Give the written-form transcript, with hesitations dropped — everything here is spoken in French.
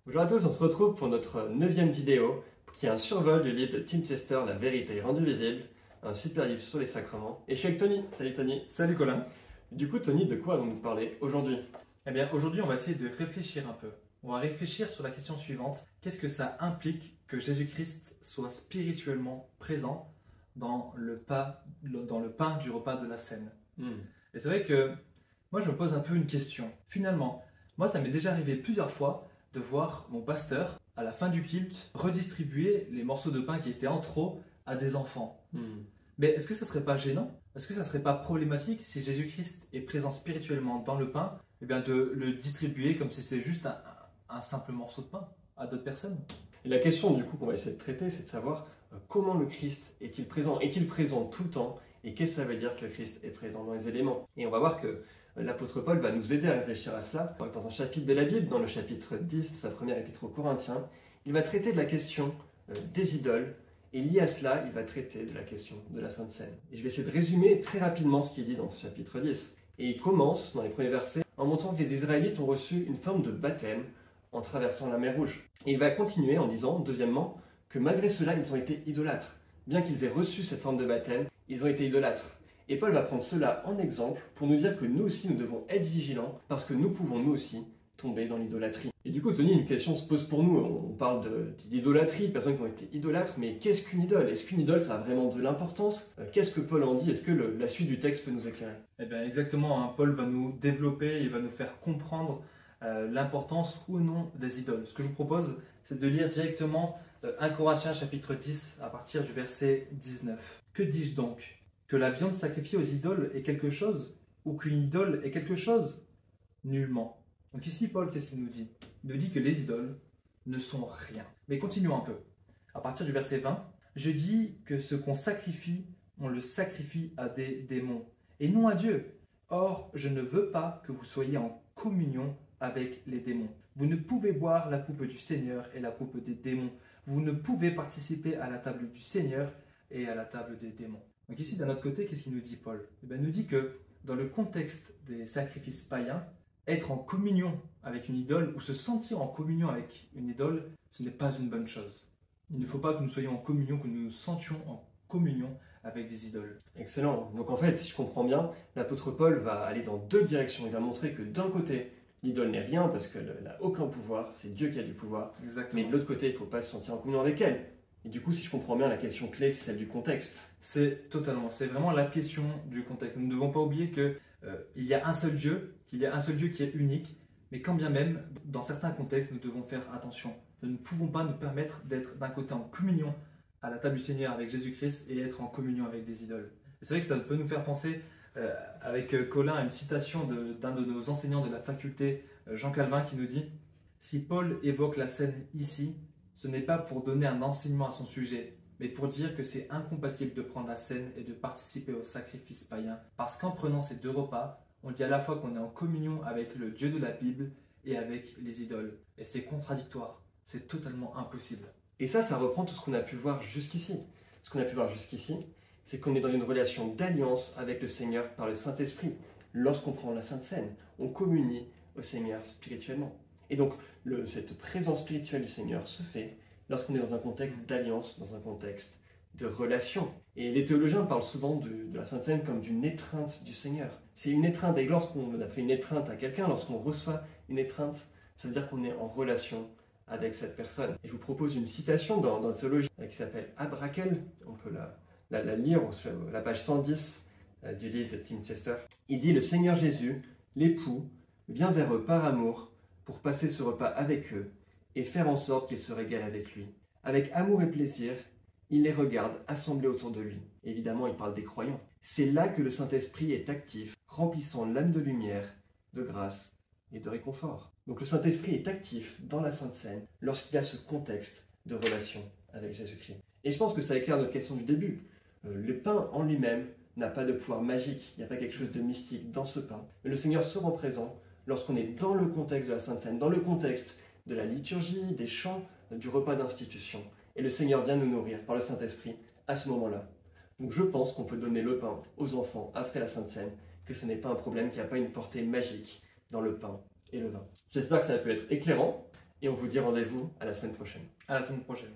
Bonjour à tous, on se retrouve pour notre 9e vidéo qui est un survol du livre de Tim Chester, La vérité rendue visible, un super livre sur les sacrements. Et je suis avec Tony. Salut Tony. Salut Colin. Du coup Tony, de quoi allons-nous parler aujourd'hui? Eh bien aujourd'hui on va essayer de réfléchir un peu. On va réfléchir sur la question suivante. Qu'est-ce que ça implique que Jésus-Christ soit spirituellement présent dans le pain du repas de la scène? Et c'est vrai que moi je me pose un peu une question. Finalement, moi ça m'est déjà arrivé plusieurs fois de voir mon pasteur, à la fin du culte, redistribuer les morceaux de pain qui étaient en trop à des enfants. Mais est-ce que ça serait pas gênant? Est-ce que ça serait pas problématique si Jésus-Christ est présent spirituellement dans le pain, eh bien de le distribuer comme si c'était juste un simple morceau de pain à d'autres personnes? Et la question du coup qu'on va essayer de traiter, c'est de savoir comment le Christ est-il présent? Est-il présent tout le temps? Et qu'est-ce que ça veut dire que le Christ est présent dans les éléments? Et on va voir que l'apôtre Paul va nous aider à réfléchir à cela. Dans un chapitre de la Bible, dans le chapitre 10 de sa première épître aux Corinthiens, il va traiter de la question des idoles. Et lié à cela, il va traiter de la question de la Sainte Seine. Et je vais essayer de résumer très rapidement ce qu'il dit dans ce chapitre 10. Et il commence, dans les premiers versets, en montrant que les Israélites ont reçu une forme de baptême en traversant la mer Rouge. Et il va continuer en disant, deuxièmement, que malgré cela, ils ont été idolâtres. Bien qu'ils aient reçu cette forme de baptême, ils ont été idolâtres. Et Paul va prendre cela en exemple pour nous dire que nous aussi, nous devons être vigilants parce que nous pouvons nous aussi tomber dans l'idolâtrie. Et du coup, Tony, une question se pose pour nous. On parle d'idolâtrie, de personnes qui ont été idolâtres, mais qu'est-ce qu'une idole? Est-ce qu'une idole, ça a vraiment de l'importance? Qu'est-ce que Paul en dit? Est-ce que la suite du texte peut nous éclairer? Eh bien exactement, hein. Paul va nous développer, il va nous faire comprendre l'importance ou non des idoles. Ce que je vous propose, c'est de lire directement 1 Corinthiens chapitre 10 à partir du verset 19. Que dis-je donc? Que la viande sacrifiée aux idoles est quelque chose? Ou qu'une idole est quelque chose? Nullement. Donc ici, Paul, qu'est-ce qu'il nous dit? Il nous dit que les idoles ne sont rien. Mais continuons un peu. À partir du verset 20, je dis que ce qu'on sacrifie, on le sacrifie à des démons, et non à Dieu. Or, je ne veux pas que vous soyez en communion avec les démons. Vous ne pouvez boire la coupe du Seigneur et la coupe des démons. Vous ne pouvez participer à la table du Seigneur et à la table des démons. Donc ici, d'un autre côté, qu'est-ce qu'il nous dit, Paul? Il nous dit que dans le contexte des sacrifices païens, être en communion avec une idole ou se sentir en communion avec une idole, ce n'est pas une bonne chose. Il ne faut pas que nous soyons en communion, que nous nous sentions en communion avec des idoles. Excellent. Donc en fait, si je comprends bien, l'apôtre Paul va aller dans deux directions. Il va montrer que d'un côté, l'idole n'est rien parce qu'elle n'a aucun pouvoir, c'est Dieu qui a du pouvoir. Exactement. Mais de l'autre côté, il ne faut pas se sentir en communion avec elle. Et du coup, si je comprends bien, la question clé, c'est celle du contexte. C'est vraiment la question du contexte. Nous ne devons pas oublier qu'il y a un seul Dieu, qu'il y a un seul Dieu qui est unique, mais quand bien même, dans certains contextes, nous devons faire attention. Nous ne pouvons pas nous permettre d'être d'un côté en communion à la table du Seigneur avec Jésus-Christ et être en communion avec des idoles. Et c'est vrai que ça peut nous faire penser, avec Colin, à une citation d'un de nos enseignants de la faculté, Jean Calvin, qui nous dit « Si Paul évoque la scène ici, ce n'est pas pour donner un enseignement à son sujet, mais pour dire que c'est incompatible de prendre la scène et de participer au sacrifice païen. Parce qu'en prenant ces deux repas, on dit à la fois qu'on est en communion avec le Dieu de la Bible et avec les idoles. Et c'est contradictoire, c'est totalement impossible. » Et ça reprend tout ce qu'on a pu voir jusqu'ici. Ce qu'on a pu voir jusqu'ici, c'est qu'on est dans une relation d'alliance avec le Seigneur par le Saint-Esprit. Lorsqu'on prend la Sainte Seine, on communie au Seigneur spirituellement. Et donc, cette présence spirituelle du Seigneur se fait lorsqu'on est dans un contexte d'alliance, dans un contexte de relation. Et les théologiens parlent souvent de la Sainte Seine comme d'une étreinte du Seigneur. C'est une étreinte, et lorsqu'on a fait une étreinte à quelqu'un, lorsqu'on reçoit une étreinte, ça veut dire qu'on est en relation avec cette personne. Et je vous propose une citation dans la théologie qui s'appelle Abrakel. On peut la lire sur la page 110 du livre de Tim Chester. Il dit « Le Seigneur Jésus, l'époux, vient vers eux par amour pour passer ce repas avec eux et faire en sorte qu'ils se régalent avec lui. Avec amour et plaisir, il les regarde assemblés autour de lui. » Évidemment, il parle des croyants. C'est là que le Saint-Esprit est actif, remplissant l'âme de lumière, de grâce et de réconfort. Donc le Saint-Esprit est actif dans la Sainte Seine lorsqu'il y a ce contexte de relation avec Jésus-Christ. Et je pense que ça éclaire notre question du début. Le pain en lui-même n'a pas de pouvoir magique, il n'y a pas quelque chose de mystique dans ce pain. Mais le Seigneur se rend présent lorsqu'on est dans le contexte de la Sainte Seine, dans le contexte de la liturgie, des chants, du repas d'institution. Et le Seigneur vient nous nourrir par le Saint-Esprit à ce moment-là. Donc je pense qu'on peut donner le pain aux enfants après la Sainte Seine, que ce n'est pas un problème, qu'il n'y a pas une portée magique dans le pain et le vin. J'espère que ça peut être éclairant. Et on vous dit rendez-vous à la semaine prochaine. À la semaine prochaine.